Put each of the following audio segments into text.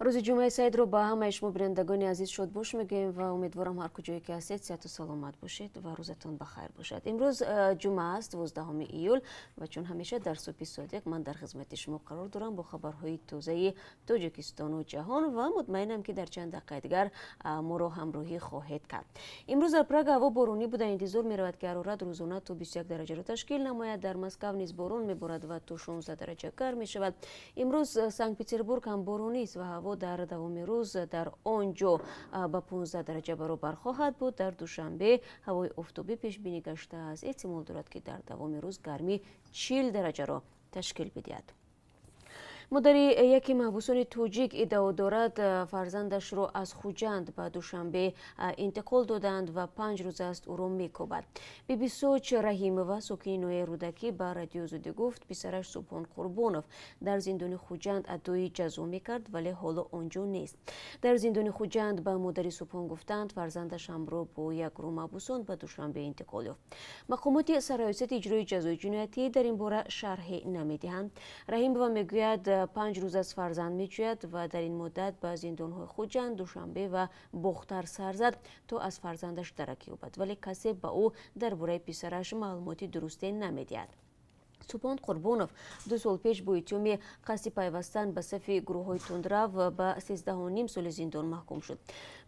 روز جمعه سعید رو با همه شما بینندگان عزیز شاد باش میگیم و امیدوارم هر کجایی که هستید صحت و سلامت باشید و روزتون بخیر باشد. امروز جمعه است 12 ایول و چون همیشه در صبح صادق من در خدمت شما قرار دارم با خبرهای تازه تاجیکستان و جهان و مطمئنم که در چند دقیقه دیگر ما رو همراهی خواهید کرد. امروز در پراگ هوا بارونی بوده، انتظار می‌رود که حرارت روزانه تا 21 درجه را تشکیل نماید. در مسکو نیز بارون می‌بارد و تا 16 درجه گرم می‌شود. امروز سنت پترزبورگ هم بارونی است و هوا در دوام روز در آنجا با 15 درجه برابر خواهد بود. در دوشنبه هوای آفتابی پیش بینی گشته است، احتمال دارد که در دوام روز گرمی 40 درجه را تشکیل بدهد. مادر یکی محبوسان توجیک ادعا دارد فرزندش را از خوجند به دوشنبه انتقال دادند و 5 روز است او را میکوبد. بیبی سوچ رحیمова ساکن نوع رودکی به رادیو زوده گفت پسرش سبحان قربانوف در زندان خوجند ادعای جزا میکرد ولی حالا آنجا نیست. در زندان خوجند به مادر سبحان گفتند فرزندش همراه با یک گروه محبوسان به دوشنبه انتقال یافت. مقامات سرایست اجرای جزای جنایتی در این باره شرحی نمیدهند. رحیمова میگوید 5 روز از فرزند میجوید و در این مدت به زندانهای خوجند، دوشنبه و بختر سر زد تا از فرزندش درک یابد ولی کسی به او درباره پسرش معلوماتی درستی نمیدهد. سبحان قربانوف 2 سال پیش با اتهام قصد پیوستن به صف گروه‌های تندرو به 13.5 سال زندان محکوم شد.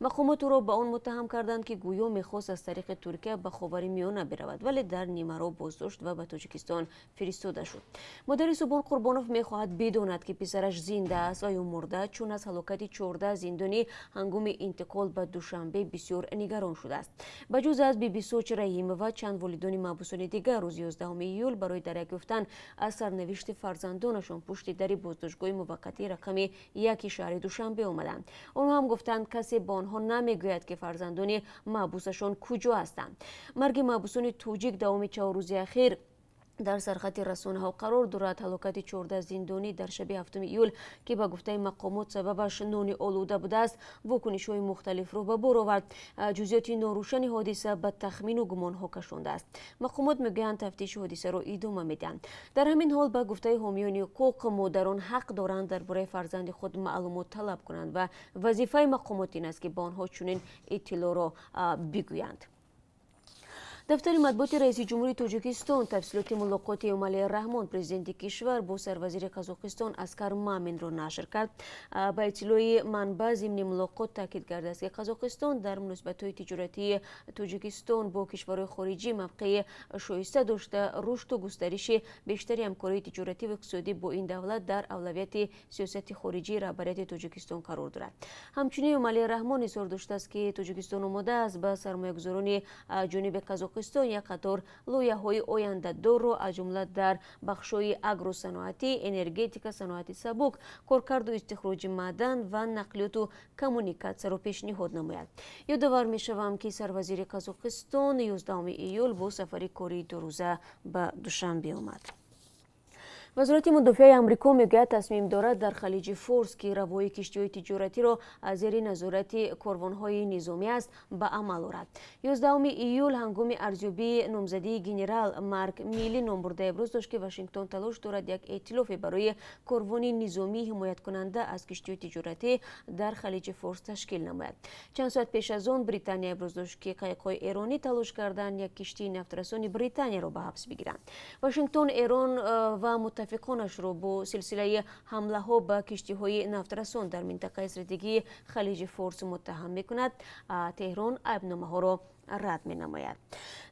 مقامات او را به آن متهم کردند که گویا میخواست از طریق ترکیه به خاورمیانه برود ولی در نیمه راه بازداشت و به تاجیکستان فرستاده شد. مادر سبحان قربانوف میخواهد بداند که پسرش زنده است و یا مرده، چون از هلاکت 14 زندانی هنگام انتقال به دوشنبه بسیار نگران شده است. بجز از بیبی سوچ رحیمова چند والدین محبوسان دیگر روز 11 ایول برای درک یافتن از سرنوشت فرزندانشان پشت در بازداشتگاه موقتی رقم 1 شهر دوشنبه آمدند. آنها هم گفتند کسی به آنها نمیگوید که فرزندان محبوسشان کجا هستند. مرگ محبوسان توجیک دوام 4 روز اخیر در سرخط رسانه‌ها قرار دارد. هلاکت 14 زندانی در شب 7 ایول که به گفته مقامات سببش نان آلوده بوده است، واکنش‌های مختلف را به بار آورد. جزئیات ناروشن حادثه به تخمین و گمان‌ها کشانده است. مقامات میگویند تفتیش حادثه را ادامه میدهند. در همین حال به گفته حامیان حقوق، مادران حق دارند درباره فرزند خود معلومات طلب کنند و وظیفه مقامات این است که به آنها چنین اطلاع را بگویند. دفتر مطبوعات رئیس جمهوری تاجیکستان تفصیلات ملاقات امالی رحمان پرزیدنت کشور با سروزیر قزاقستان اسکر مامین را نشر کرد. با اطلاع منبع ضمن ملاقات تاکید کرده است که قزاقستان در مناسبت‌های تجارتی تاجیکستان با کشورهای خارجی موقع شایسته داشته. رشد و گسترش بیشتری همکاری تجارتی و اقتصادی با این دولت در اولویت سیاست خارجی رهبریت تاجیکستان قرار دارد. همچنین امالی رحمان اظهار داشته است که تاجیکستان آماده است به سرمایه‌گذاران جانب قزاقستان یک قطار لایحه‌های آینده‌دار را از جمله در بخش‌های اگروصنعتی، انرژتیک، صنعت سبک، کارکرد و استخراج معدن و نقلیات و کمونیکاسیون را پیشنهاد نماید. یادآور می‌شوم که سروزیر قزاقستان 11 ایول با سفر کاری 2 روزه به دوشنبه آمد. وزارت مدافع آمریکا میگوید تصمیم دارد در خلیج فارس که روای کشتی‌های تجارتی را از زیر نظارت کاروان‌های نظامی است به عمل آورد. 11 ایول هنگام ارزیابی نامزدی گنرال مارک میلی نامبرده ابراز داشت که واشنگتن تلاش دارد یک ائتلاف برای کاروان نظامی حمایت کننده از کشتی‌های تجارتی در خلیج فارس تشکیل نماید. چند ساعت پیش از آن بریتانیا ابراز داشت که قایق‌های ایرانی تلاش کردند یک کشتی نفترسان بریتانیا را به حبس بگیرند. واشنگتن ایران و متفقانش را با سلسله حمله ها به کشتی های نفترسان در منطقه استراتژیکی خلیج فارس متهم می کند. تهران ایبنامه ها را رد می نماید.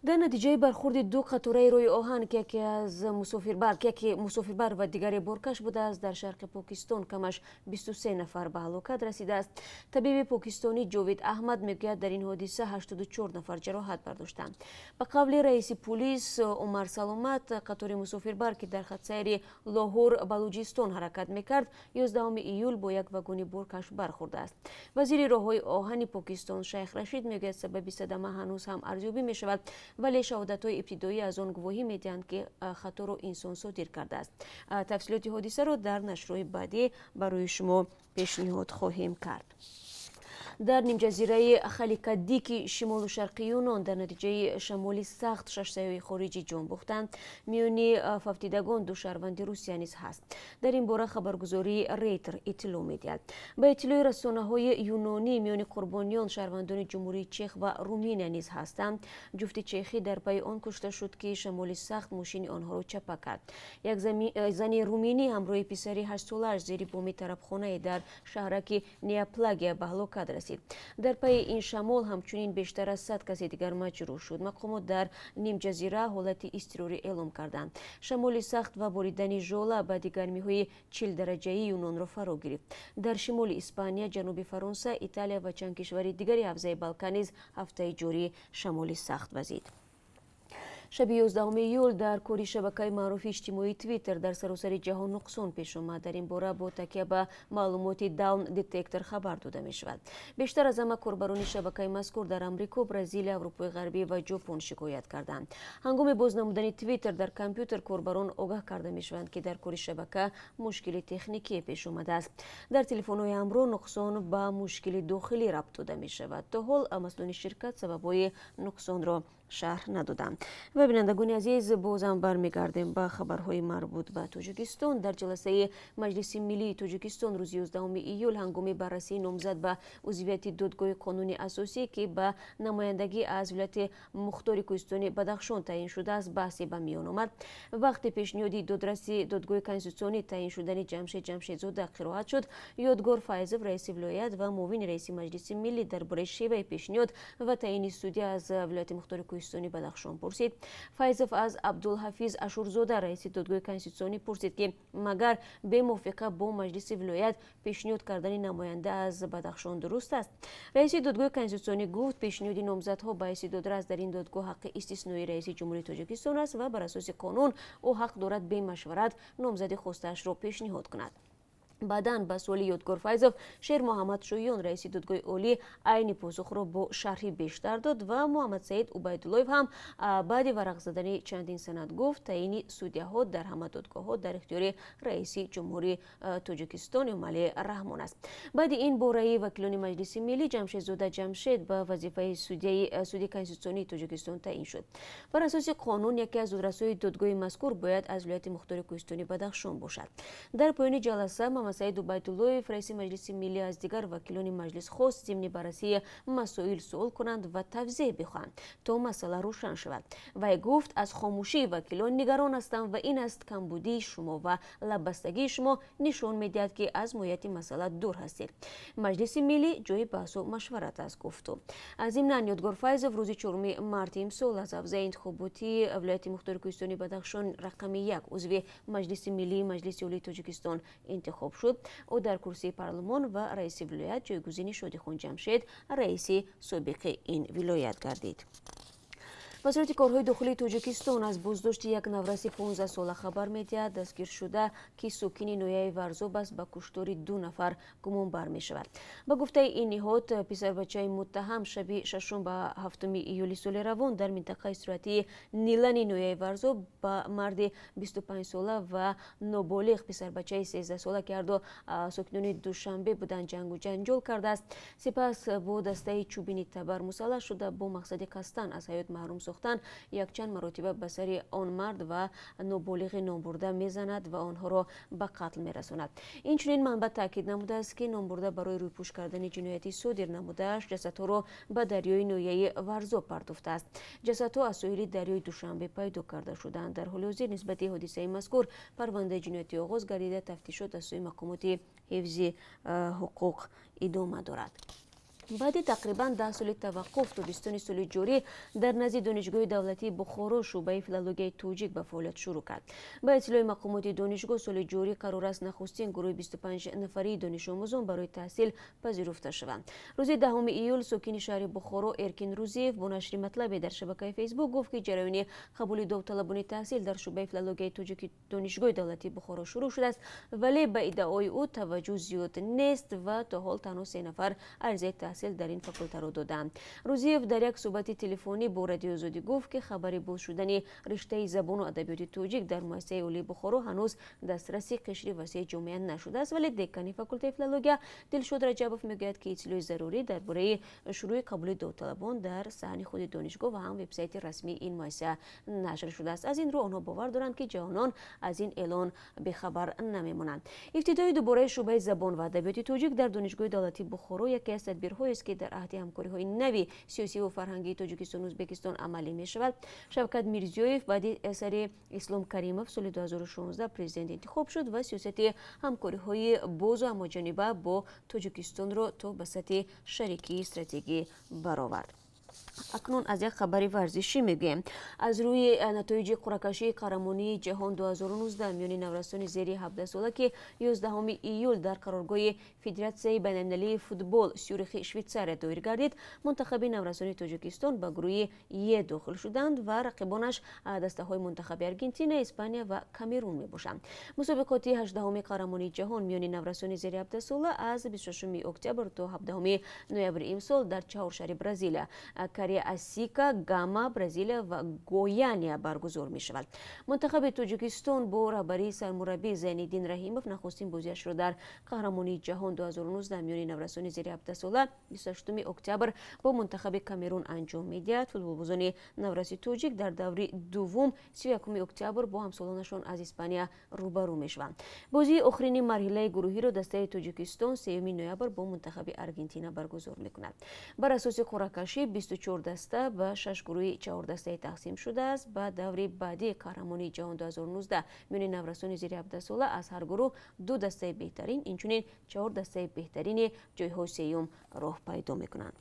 در نتیجه برخورد 2 قطاره روی آهن که یکی مسافربر و دیگری بارکش بوده است در شرق پاکستان کمش 23 نفر به هلاکت رسیده است. طبیب پاکستانی جاوید احمد میگوید در این حادثه 84 نفر جراحت برداشتند. به قول رئیس پلیس عمر سلامت، قطار مسافربر که در خط سیر لاهور بلوچستان حرکت میکرد 11 ایول با یک واگن بارکش برخورده است. وزیر راههای آهن پاکستان شیخ رشید میگوید سبب صدمه هنوز هم ارزیابی می شود ولی شهادت‌های ابتدایی از آن گواهی میدهند که خطا را انسان صادر کرده است. تفصیلات حادثه را در نشرهای بعدی برای شما پیشنهاد خواهیم کرد. در نیمجزیره خلیک‌الدیک شمال و شرقی یونان در نتیجه شمالی سخت 6 سیاره خارجی جان باختند. میانی فوتیدگان دو شهروند روسیه نیز هست. در این باره خبرگزاری ریتر اطلاع می‌دهد. به اطلاع رسانه‌های یونانی میان قربانیان شهروندان جمهوری چک و رومانیای نیز هستند. جفت چخی در پی آن کشته شد که شمال سخت ماشین آنها را چپه کرد. یک زن رومانی همراه پسری 8 ساله‌اش زیر بام طرفخانه در شهرک نیاپلاگیا به هلاکت رسید. در پی این شمال همچنین بیشتر از 100 کس دیگر مجروح شد. مقامات در نیم جزیره حالت اضطراری اعلام کردند. شمال سخت و باریدن ژوله بعد گرمی‌های 40 درجه‌ای یونان را فرا گرفت. در شمال اسپانیا، جنوب فرانسه، ایتالیا و چند کشور دیگری حوزه بالکان نیز هفته جاری شمال سخت وزید. شب 11 ایول در کوری شبکه معروف اجتماعی توییتر در سراسر جهان نقصان پیش آمد. در این باره با تکیه به معلومات داون دیتکتور خبر داده می شود. بیشتر از همه کاربران شبکه مذکور در امریکا، برزیل، اروپای غربی و ژاپن شکایت کردند. هنگام بازنمودن توییتر در کامپیوتر، کاربران آگاه کرده می شوند که در کوری شبکه مشکل تکنیکی پیش آمده است. در تلفن‌های همراه نقصان به مشکل داخلی ربط داده می شود. تا حال مسئولان شرکت سبب‌های نقصان را شرح ندادند. و بینندگان عزیز، بازم برمیگردیم به خبرهای مربوط به تاجیکستان. در جلسه مجلس ملی تاجیکستان روز 11 ایول هنگام بررسی نامزد به عضویت دادگاه قانونی اساسی که به نمایندگی از ولایت مختار کوهستان بدخشان تعیین شده است بحثی به میان آمد. وقتی پیشنهاد دادرسی دادگاه کنستیتوسیونی تعیین شدن جمشیدزاده قرائت شد، یادگار فایزов رئیس ولایت و معاون رئیس مجلس ملی درباره شیوه پیشنهاد و تعیین سودی از ولایت مختار کوهستانی بدخشان پرسید. فایزов از عبدالحفیظ اشورزاده رئیس دادگاه کنستیتوسیونی پرسید که مگر به موافقه با مجلس ولایت پیشنهاد کردن نماینده از بدخشان درست است؟ رئیس دادگاه کنستیتوسیونی گفت پیشنهاد نامزدها به حیث دادرس در این دادگاه حق استثنایی رئیس جمهوری تاجیکستان است و بر اساس قانون او حق دارد به مشورت نامزد خواستش را پیشنهاد کند. بعداً به سوال یادگار فایزов شیر محمد شویان رئیس دادگاه عالی عین پاسخ را با شرحی بیشتر داد و محمد سعید عبیداللهیف هم بعد ورق زدن چندین سند گفت تعیین سودیه‌ها در همه دادگاه‌ها در اختیار رئیس جمهوری تاجیکستان امالی رحمان است. بعد این باره وکیلان مجلس ملی جمشیدزاده جمشید به وظیفه سودی کنستیتوسیونی تاجیکستان تعیین شد. بر اساس قانون یکی از دادرس‌های دادگاه مذکور باید از ولایت مختار کوهستانی بدخشان باشد. در پایان جلسه سعید عبیداللهیف رئیس مجلس ملی از دیگر وکیلان مجلس خواست ضمن بررسی مسائل سوال کنند و توضیح بخواهند تا مسئله روشن شود. وی گفت از خاموشی وکیلان نگران هستند و این است کمبودی شما و لبستگی شما نشان میدهد که از ماهیت مسئله دور هستید. مجلس ملی جای بحث و مشورت است گفت. از این یادگار فایزов روز 4 مارت امسال از حوزه انتخاباتی ولایت مختار کوهستانی بدخشان رقم 1 عضو مجلس ملی مجلس عالی تاجیکستان انتخاب شد. او در کرسی پارلمان و رئیس ولایت جایگزین شادیخان جمشید رئیس سابق این ولایت گردید. وزارت کارهای داخلی تاجیکستان از بازداشت یک نورس 15 ساله خبر می‌دهد. دستگیر شده که ساکن نویه ورزاب است به کشتار 2 نفر گمان بر می‌شود. به گفته این نهاد پسر بچه متهم شب 6 به 7 ایول سال روان در منطقه استراحتی نیلان نویه ورزاب به مرد 25 ساله و نابالغ پسر بچه 13 ساله که هر دو ساکنان دوشنبه بودند جنگ و جنجال کرده است. سپس با دسته چوبین تبر مسلح شده با مقصد کستن از حیات محروم ساختن یک چند مرتبه به سر آن مرد و نابالغ نامبرده میزند و آنها را به قتل میرساند. این چنین منبع تاکید نموده است که نامبرده برای رویپوش کردن جنایتی صادر نموده‌اش جسدها را به دریای نویه ورزاب پرداخته است. جسدها از ساحل دریای دوشنبه پیدا کرده شدند. در حال حاضر نسبت حادثه مذکور پرونده جنایتی آغاز گردیده، تفتیشات از سوی مقامات حفظ حقوق ادامه دارد. بعد تقریبا 10 سال توقف تابستان سال جاری در نزد دانشگاه دولتی بخارا شعبه فیلولوژی توجیک به فعالیت شروع کرد. با اطلاع مقامات دانشگاه سال جاری قرار است نخستین گروه 25 نفری دانش آموزان برای تحصیل پذیرفته شوند. روز 10 ایول ساکن شهر بخارا ارکین روزیف با نشر مطلبی در شبکه فیسبوک گفت که جریان قبول داوطلبان تحصیل در شعبه فیلولوژی توجیک دانشگاه دولتی بخارا شروع شده است، ولی به ادعای او توجه زیاد نیست و تا حال تنها 3 نفر عرضه تحصیل در این فاکولته را دادند. روزیف در یک صحبت تلفنی با رادیو آزادی گفت که خبر باز شدن رشته زبان و ادبیات توجیک در مؤسسه اولی بخارا هنوز دسترسی قشر وسیع جامعه نشده است، ولی دکان فاکولته فیلولوژیا دلشاد رجبوف میگوید که اطلاع ضروری درباره شروع قبول داوطلبان در صحن خود دانشگاه و هم وبسایت رسمی این مؤسسه نشر شده است. از این رو آنها باور دارند که جوانان از این اعلان بخبر نمیمانند. افتتاح دوباره شعبه زبان و ادبیات توجیک در دانشگاه دولتی بخارا یکی از تدبیرهایی است که در عهد همکاری‌های نوی سیاسی و فرهنگی تاجیکستان و ازبکستان عملی می‌شود. شوکت میرزیویف بعد اثر اسلام کریموف سال 2016 پرزیدنت انتخاب شد و سیاست همکاری‌های باز و همه‌جانبه با تاجیکستان را تا به سطح شریکی استراتژی برآورد. اکنون از یک خبر ورزشی میگیم. از روی نتایج قرعه‌کشی قهرمانی جهان 2019 میان نوستان زیر 17 ساله که 11 ایول در قرارگاه فدراسیون بین‌المللی فوتبال سیوریخ شویتزاریا دایر گردید، منتخب نوستان تاجیکستان به گروه ی داخل شدند و رقیبانش دسته‌های منتخب آرژانتین، اسپانیا و کامرون میباشند. مسابقات 18 قهرمانی جهان میان نوستان زیر 17 ساله از 26 اکتبر تا 17 نوامبر امسال در 4 شهر برزیل اسیکا، گاما، برزیل و گویانیا برگزار می شود. منتخب تاجیکستان با رهبری سرمربی زینالدین رحیموف نخستین بازیش را در قهرمانی جهان 2019 میان نوستان زیر 17 ساله 28 اکتبر با منتخب کامرون انجام میدهد. فوتبالبازان نورسی تاجیک در دور دوم 31 اکتبر با همسالانشان از اسپانیا روبرو می شوند. بازی آخرین مرحله گروهی را دسته تاجیکستان 3 نوامبر با منتخب آرژانتین برگزار می کند. بر اساس قرعه‌کشی 24 دسته به 6 گروه 4 دسته تقسیم شده است. به دور بعدی قهرمانی جهان 2019 میان نوستان زیر 17 ساله از هر گروه 2 دسته بهترین، اینچنین 4 دسته بهترین جای‌های سوم راه پیدا می‌کنند.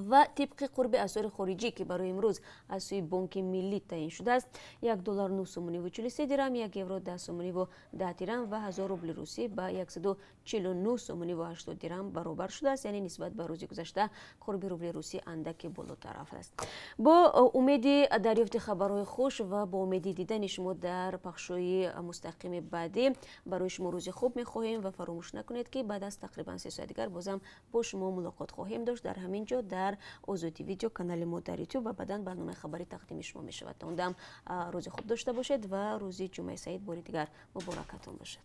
و طبق قرب اسعار خارجی که برای امروز از سوی بانک ملی تعیین شده است، $1.9.43 درهم، 1 یورو 10.10 درهم و 1000 روبل روسی به 149.80 درهم برابر شده است. یعنی نسبت به روز گذشته قرب روبل روسی اندک بالاتر است. با امید دریافت خبرهای خوش و با امید دیدن شما در پخش‌های مستقیم بعدی برای شما روز خوب می‌خواهیم و فراموش نکنید که بعد از تقریبا 3 ساعت دیگر بازم با شما ملاقات خواهیم داشت در همین جا در آزادی ویدیو کانال ما در یوتیوب و بعداً برنامه خبری تقدیم شما می شود. تا اون دم روز خوب داشته باشید و روزی جمعه سعید باری دیگر مبارکتون باشد.